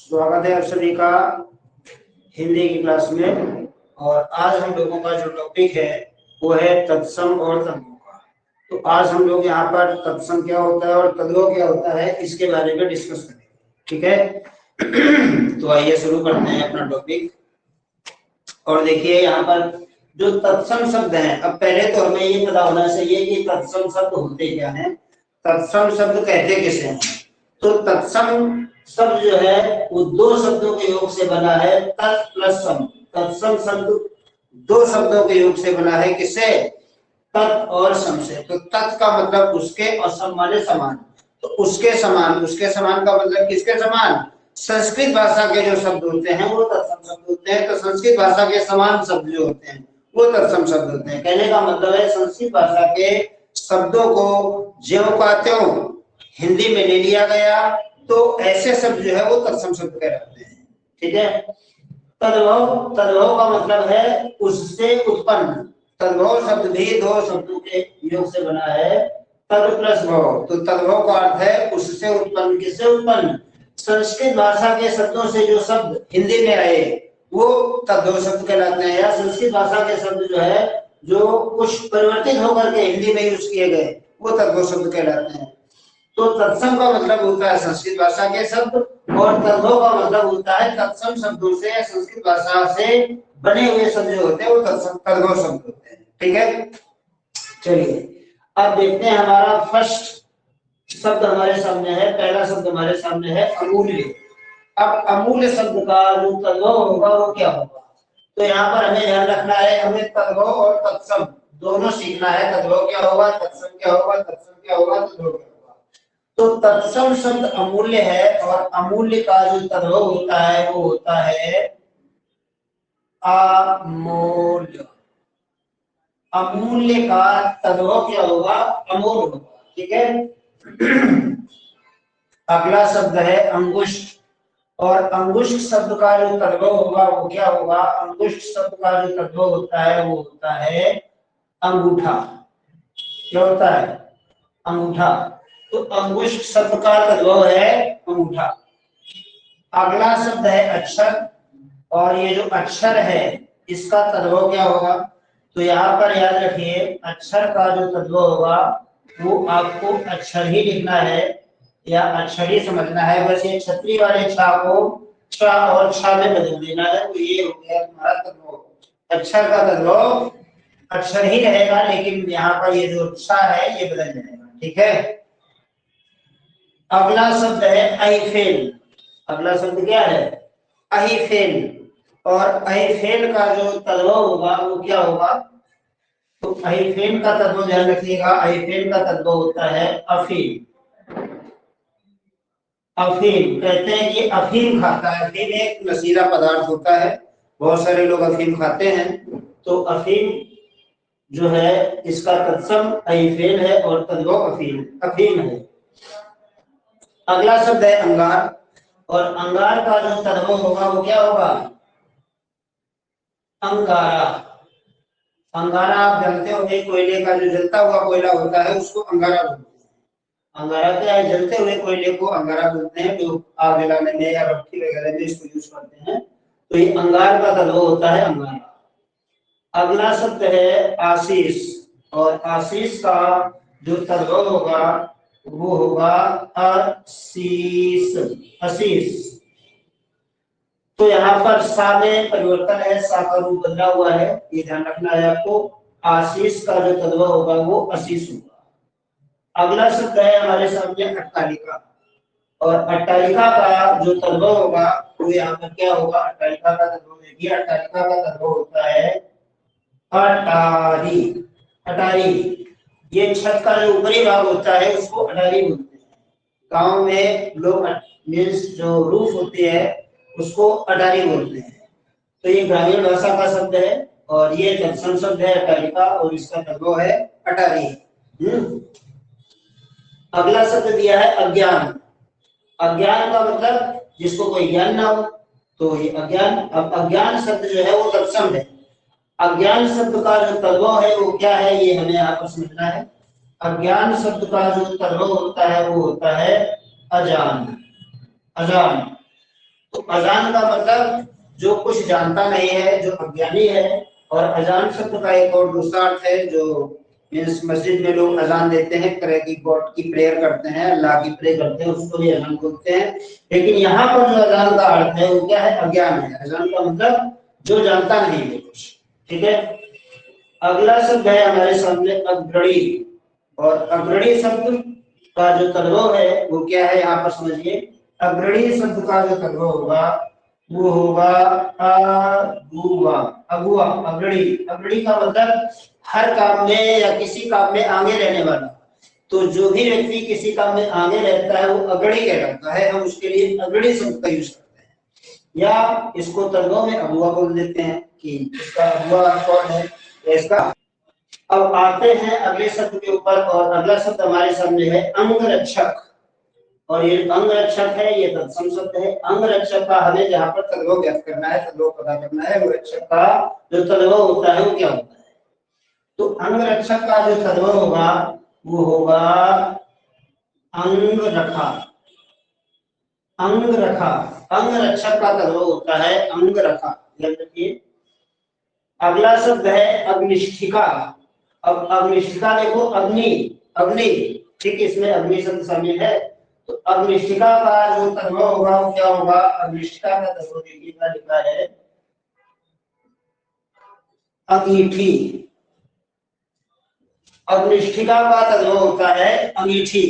स्वागत है आप सभी का हिंदी की क्लास में। और आज हम लोगों का जो टॉपिक है वो है तत्सम और तद्भव का। तो आज हम लोग यहाँ पर तत्सम क्या होता है और तद्भव क्या होता है इसके बारे में डिस्कस करेंगे, ठीक है। तो आइए शुरू करते हैं अपना टॉपिक। और देखिए यहाँ पर जो तत्सम शब्द है, अब पहले तो हमें ये पता होना चाहिए कि तत्सम शब्द होते क्या हैं, तत्सम शब्द कहते किसे हैं। तो तत्सम शब्द जो है वो दो शब्दों के योग से बना है, तत् प्लस सम। तत्सम शब्द दो शब्दों के योग से बना है, किससे? तत् और सम से। तो तत् का मतलब उसके और सम माने समान। तो उसके समान, उसके समान का मतलब किसके समान? संस्कृत भाषा के जो शब्द होते हैं वो तत्सम शब्द होते हैं। तो संस्कृत भाषा के समान शब्द जो होते हैं वो तत्सम शब्द होते हैं। कहने का मतलब है संस्कृत भाषा के शब्दों को ज्यों का त्यों हिंदी में ले लिया गया, तो ऐसे शब्द जो है वो तत्सम शब्द कहलाते हैं, ठीक है। तद्भव, तद्भव का मतलब है उससे उत्पन्न। तद्भव शब्द भी दो शब्दों के योग से बना है, तद प्लस भव। तो तद्भव का अर्थ है उससे उत्पन्न। किससे उत्पन्न? संस्कृत भाषा के शब्दों से जो शब्द हिंदी में आए वो तद्भव शब्द कहलाते हैं। या संस्कृत भाषा के शब्द जो है जो कुछ परिवर्तित होकर के हिंदी में यूज किए गए वो तद्भव शब्द कहलाते हैं। तो तत्सम का मतलब होता है संस्कृत भाषा के शब्द और तद्भव का मतलब होता है तत्सम शब्दों से या संस्कृत भाषा से बने हुए शब्द जो होते हैं वो तत्सम तद्भव शब्द होते हैं, ठीक है। चलिए अब देखते हैं हमारा फर्स्ट शब्द हमारे सामने है, पहला शब्द हमारे सामने है अमूल्य। अब अमूल्य शब्द का जो तद्भव होगा वो क्या होगा? तो यहाँ पर हमें ध्यान रखना है, हमें तद्भव और तत्सम दोनों सीखना है। तद्भव क्या होगा, तत्सम क्या होगा, तत्सम क्या होगा, तद्भव क्या होगा। तो तत्सम शब्द अमूल्य है और अमूल्य का जो तद्भव होता है वो होता है अमूल्य। अमूल्य का तद्भव क्या होगा? अमूल्य होगा, ठीक है। अगला शब्द है अंगुष्ठ। और अंगुष्ठ शब्द का जो तद्भव होगा वो क्या होगा? अंगुष्ठ शब्द का जो तद्भव होता है वो होता है अंगूठा। क्या होता है? अंगूठा। तो अंगुष्ठ शब्द का तद्भव है अंगूठा। अगला शब्द है अक्षर। और ये जो अक्षर है इसका तद्भव क्या होगा? तो यहाँ पर याद रखिए अक्षर का जो तद्भव होगा वो आपको अक्षर ही लिखना है या अक्षर ही समझना है। बस ये छतरी वाले छा को छ और छा में बदल देना है, तो ये हो गया तुम्हारा तद्भव। अक्षर का तद्भव अक्षर ही रहेगा, लेकिन यहाँ पर ये जो छा है ये बदल जाएगा, ठीक है। अगला शब्द है अहिफेन। अगला शब्द क्या है? अहिफेन। और अहिफेन का जो तद्भव होगा वो क्या होगा? तो अहिफेन का तद्भव ध्यान रखिएगा, अहिफेन का तद्भव होता है अफीम। अफीम कहते हैं कि अफीम खाता है। अफीम एक नशीला पदार्थ होता है, बहुत सारे लोग अफीम खाते हैं। तो अफीम जो है इसका तत्सम अहिफेन है और तद्भव अफीम अफीम है। अगला शब्द है अंगार। और अंगार का जो तद्भव होगा वो क्या होगा? अंगारा। अंगारा आप जानते होंगे, कोयले का जो जलता हुआ कोयला होता है उसको अंगारा बोलते हैं। अंगारा क्या है? जलते हुए कोयले को अंगारा बोलते हैं, जो आग जलाने में या भट्टी वगैरह में इसको यूज करते हैं। तो ये अंगार का तद्भव होता है अंगारा। अगला शब्द है आशीष। और आशीष का जो तद्भव होगा वो होगा अशीष। अशीष। तो यहाँ पर सा में परिवर्तन है, सा का रूप बदला हुआ है, ये ध्यान रखना है आपको। आशीष का जो तद्भव होगा वो अशीष होगा। अगला शब्द है हमारे सामने अट्टालिका। और अट्टालिका का जो तद्भव होगा वो यहाँ पर क्या होगा? अट्टालिका का तद्भव देखिए, अट्टालिका का तद्भव होता है अटारी। अटारी, ये छत का जो ऊपरी भाग होता है उसको अटारी बोलते हैं। गांव में लोग मीन्स जो रूफ होती है उसको अटारी बोलते हैं। तो ये ग्रामीण भाषा का शब्द है और ये तत्सम शब्द है अटारिका और इसका तद्भव है अटारी। अगला शब्द दिया है अज्ञान। अज्ञान का मतलब जिसको कोई ज्ञान ना हो, तो ये अज्ञान। अब अज्ञान शब्द जो है वो तत्सम है। अज्ञान शब्द का जो तद्भव है वो क्या है ये हमें यहाँ पर समझना है। अज्ञान शब्द का जो तद्भव होता है वो होता है अजान। अजान। तो अजान का मतलब जो कुछ जानता नहीं है, जो अज्ञानी है। और अजान शब्द का एक और दूसरा अर्थ है, जो मीन्स मस्जिद में लोग अजान देते हैं, तरह की गॉड की प्रेयर करते हैं, अल्लाह की प्रे करते हैं, उसको भी अजान बोलते हैं। लेकिन यहाँ पर जो अजान का अर्थ है वो क्या है? अज्ञान है। अजान का मतलब जो जानता नहीं है कुछ। ठीक है। अगला शब्द है हमारे सामने अग्रणी। और अग्रणी शब्द का जो तर्जमा है वो क्या है, यहाँ पर समझिए। अग्रणी शब्द का जो तर्जमा होगा वो होगा अगुआ। अगुआ, अग्रणी। अग्रणी का मतलब हर काम में या किसी काम में आगे रहने वाला। तो जो भी व्यक्ति किसी काम में आगे रहता है वो अग्रणी कहलाता है। हम उसके लिए अग्रणी शब्द का यूज करते हैं, या इसको तर्जमा में अगुआ बोल देते हैं कि इसका अगुआ कौन है, इसका। अब आते हैं अगले शब्द के ऊपर, और अगला शब्द हमारे सामने है अंगरक्षक। और ये अंगरक्षक है, ये तत्सम शब्द है। अंगरक्षक का हमें जहाँ पर तर्जमा व्यक्त करना है, तर्जमा पता करना है, वो रक्षक का जो तर्जमा होता है वो क्या होता है। तो अंगरक्षक का जो तर्जमा होगा वो होगा अंग रखा। अंग रखा, अंगरक्षक का तर्जमा होता है अंग रखा। याद रखिए। अगला शब्द है अग्निष्ठिका। अब अग्निष्ठिका देखो, अग्नि, अग्नि, ठीक, इसमें अग्नि शब्द शामिल है। तो अग्निष्ठिका का जो तर्जमा होगा वो क्या होगा? अग्निष्ठिका का तर्जमा देखिएगा, लिखा है अंगीठी। अग्निष्ठिका का तर्जमा होता है अंगीठी।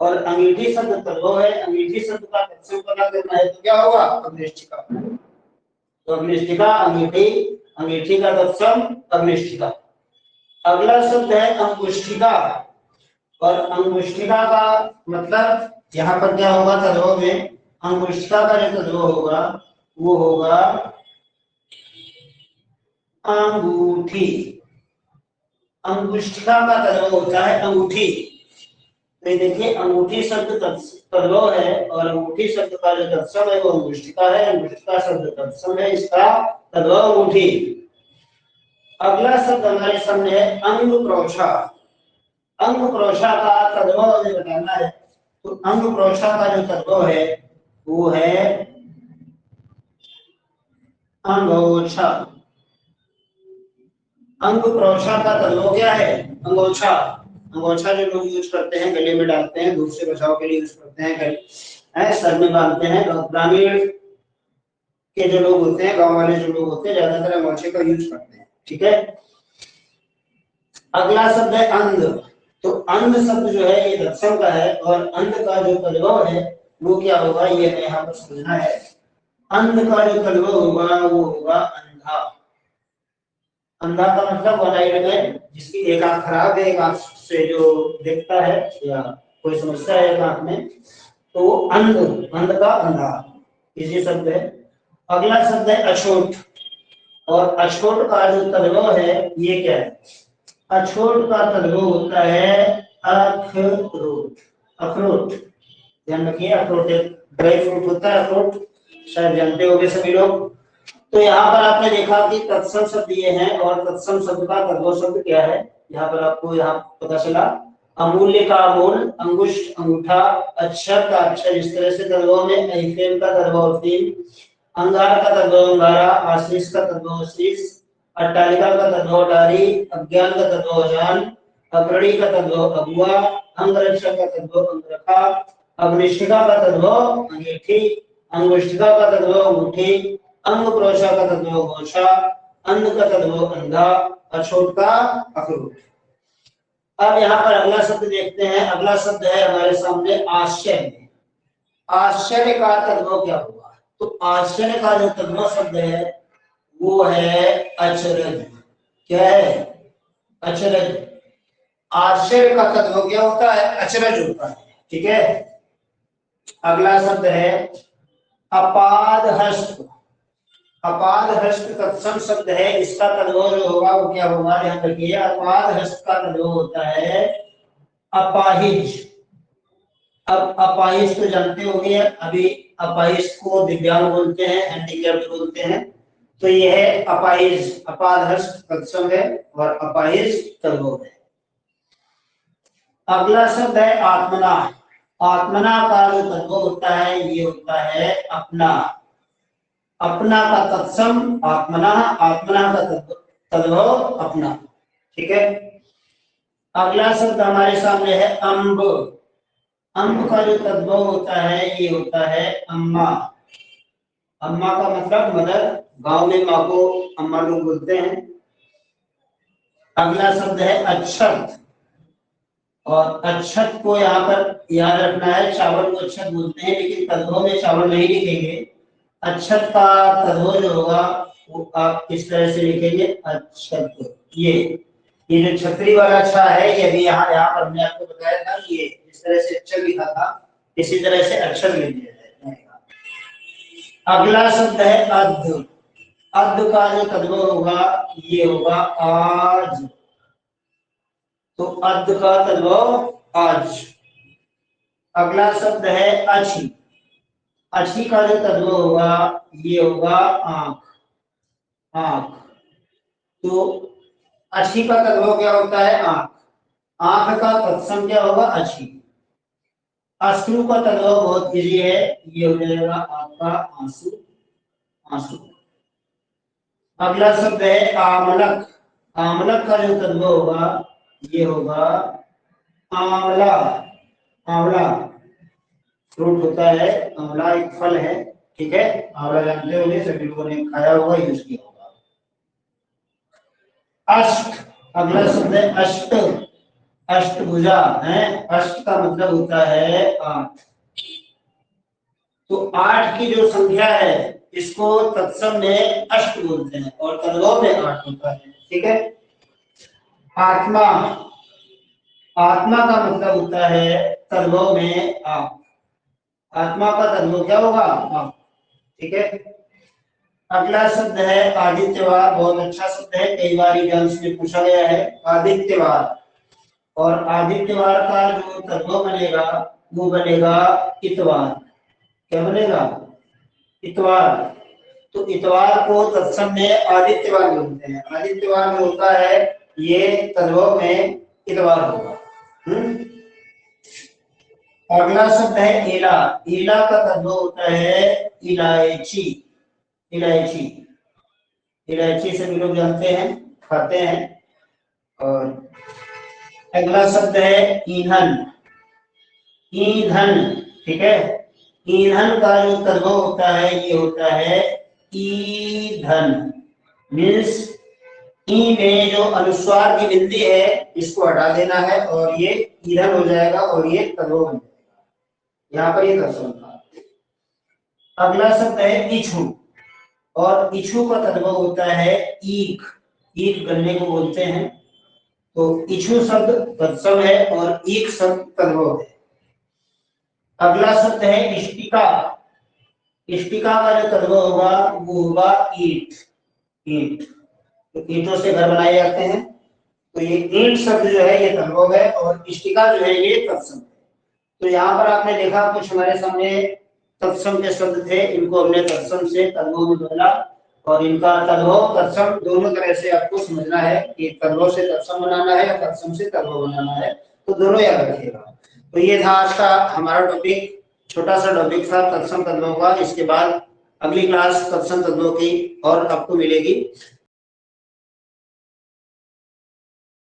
और अंगीठी शब्द तर्जमा है, अंगीठी शब्द का तत्सम पता करना है तो क्या होगा? अग्निष्ठिका। तो अग्निष्ठिका, अंगीठी, अंगीठी का तत्सम अग्निष्ठिका। अगला शब्द है अंगुष्ठिका। और अंगुष्ठिका का मतलब यहाँ पर क्या होगा तर्जमा में? अंगुष्ठिका का जो तर्जमा होगा वो होगा अंगूठी। अंगुष्ठिका का तर्जमा होता है अंगूठी। तो ये देखिए, अंगूठी शब्द तर्जमा है, और अंगूठी शब्द का जो तत्सम है वो अंगुष्ठिका है। अंगुष्ठिका शब्द तत्सम है, इसका तर्जमा अंगूठी। अगला शब्द हमारे सामने है अंगप्रोछा। अंगप्रोछा का तर्जमा हमें बताना है। तो अंगप्रोछा का जो तर्जमा है वो है अंगोछा। अंगप्रोछा का तर्जमा क्या है? अंगोछा। अंगोछा जो लोग यूज करते हैं, गले में डालते हैं, धूप से बचाव के लिए यूज करते हैं, गले सर में बांधते हैं। ग्रामीण के जो लोग होते हैं, गांव वाले जो लोग होते हैं, ज्यादातर अंगोछे का यूज करते हैं। ठीक है। अगला शब्द है अंध। तो अंध शब्द जो है ये तत्सम का है, और अंध का जो तर्जमा है वो क्या होगा, ये हमें यहाँ पर समझना है। अंध का जो तर्जमा होगा वो होगा अंधा। अंधा का मतलब वन आइड मैन, जिसकी एक आंख खराब है, एक आंख से जो देखता है या कोई समस्या है एक आंख में, तो वो अंध, अंध का अंधा, इसी शब्द है। अगला शब्द है अछूत। और अछूत का जो तर्जमा है ये क्या है? अछूत का तर्जमा होता है अखरोट। अखरोट, ध्यान रखिए, अखरोट एक ड्राई फ्रूट होता है, अखरोट, शायद जानते होंगे सभी लोग। तो यहाँ पर आपने देखा कि तत्सम शब्द ये है, और तत्सम शब्द का तर्जमा शब्द क्या है, यहाँ पर आपको यहाँ पता चला। अमूल्य का अमूल, अंगुष्ठ अंगूठा, अक्षर का अक्षर, इस तरह से तर्जमा में। अफीम का तर्जमा अफीम, अंगार का तर्जमा अंगारा, आशीष का तर्जमा आशीष, अट्टालिका का तर्जमा अटारी, अज्ञान का तर्जमा अजान, अग्रणी का तर्जमा अगुआ, अंगरक्षक का तर्जमा अंगरखा, अग्निष्ठिका का तर्जमा अंगीठी, अंगुष्ठिका का तर्जमा अंगूठी, अंगप्रोछा का तर्जमा गोछा, अंध का तर्जमा अंधा, अछूत का अखरोट। अब यहाँ पर अगला शब्द देखते हैं। अगला शब्द है हमारे सामने आश्चर्य। आश्चर्य का तर्जमा क्या होगा? तो आश्चर्य का जो तर्जमा शब्द है वो है अचरज। क्या है? अचरज। आश्चर्य का तर्जमा क्या होता है? अचरज होता है। ठीक है। अगला शब्द है अपादहस्त। अपादहस्त तत्सम शब्द है, इसका तर्जमा जो होगा वो क्या होगा? ध्यान रखिए, अपादहस्त का तर्जमा होता है अपाहिज। अब अपाहिज तो जानते होंगे, अभी अपाहिज को दिव्यांग बोलते हैं, हैंडीकैप्ड बोलते हैं। तो यह है अपाहिज, अपादहस्त तत्सम है, और अपाहिज तर्जमा है। अगला शब्द है आत्मना। आत्मना का जो तर्जमा होता है ये होता है अपना। अपना का तत्सम आत्मना, आत्मना का तद्भव अपना। ठीक है। अगला शब्द हमारे सामने है अम्ब। अम्ब का जो तद्भव होता है ये होता है अम्मा। अम्मा का मतलब मदर, गांव में माँ को अम्मा लोग बोलते हैं। अगला शब्द है अक्षत। और अक्षत को यहाँ पर याद रखना है, चावल को अक्षत बोलते हैं लेकिन तद्भव में चावल नहीं लिखेंगे। अक्षत का तद्भव जो होगा वो आप किस तरह से लिखेंगे, अक्षत। ये जो छतरी वाला अच्छा है, ये भी यहाँ पर हमने आपको बताया था, ये इस तरह से अक्षर लिखा था, इसी तरह से अक्षर लिख दिया जाएगा। अगला शब्द है अद्ध। अद्ध का जो तद्भव होगा ये होगा आज। तो अद्ध का तद्भव आज। अगला शब्द है अच्छी। अच्छी का जो तद्भव होगा ये होगा आंख। आंख। तो अच्छी का तद्भव क्या होता है, आंख। आंख का तत्सम क्या होगा, अच्छी। अश्रु का तद्भव बहुत इजी है, ये हो जाएगा आपका आंसू। आंसू। अगला शब्द है आमलक। आमलक का जो तद्भव होगा ये होगा आंवला। आंवला फ्रूट होता है, आंवला एक फल है। ठीक है, आंवला जानते होंगे, सभी लोगों ने खाया होगा, यूज किया होगा। अष्ट। अगला शब्द है अष्ट। अष्टभुजा है। अष्ट का मतलब होता है 8। तो 8 की जो संख्या है इसको तत्सम में अष्ट बोलते हैं और तद्भव में 8 होता है। ठीक है। आत्मा। आत्मा का मतलब होता है तद्भव में आप। आत्मा का तद्भव क्या होगा, आप। ठीक है। अगला शब्द है आदित्यवार। बहुत अच्छा शब्द है, कई बार एग्जाम्स में पूछा गया है, आदित्यवार। और आदित्यवार का जो तद्भव बनेगा वो बनेगा इतवार। क्या बनेगा, इतवार। तो इतवार को तत्सम में आदित्यवार बोलते हैं। आदित्यवार में होता है ये तद्भव में इतवार होगा। अगला शब्द है इला। इला का तद्भव होता है इलायची। इलायची। इलायची से भी लोग जानते हैं, खाते हैं। और अगला शब्द है ईंधन। ईंधन। ठीक है। ईंधन का जो तद्भव होता है ये होता है ईंधन। मीन्स ई में जो अनुस्वार की बिंदी है इसको हटा देना है और ये ईंधन हो जाएगा और ये तद्भव बन जाएगा। यहाँ पर ये दर्शन था। अगला शब्द है इच्छु। और इच्छु का तद्भव होता है ईख। ईख गन्ने को बोलते हैं। तो इच्छु शब्द तत्सम है और ईख शब्द तद्भव है। अगला शब्द है इष्टिका। इष्टिका का जो तद्भव होगा वो होगा ईंट। ईंट। तो ईंटों से घर बनाए जाते हैं, तो ये ईंट शब्द जो है ये तद्भव है और इष्टिका जो है ये तत्सम है। तो यहाँ पर आपने देखा कुछ हमारे सामने तत्सम के शब्द थे, इनको हमने तत्सम से तद्भव में बदला और इनका तद्भव तत्सम दोनों तरह से आपको समझना है कि तद्भव से तत्सम बनाना है या तत्सम से तद्भव बनाना है, तो दोनों याद रखिएगा। तो ये था आज का हमारा टॉपिक, छोटा सा टॉपिक था तत्सम तद्भव का। इसके बाद अगली क्लास तत्सम तद्भव की और आपको मिलेगी।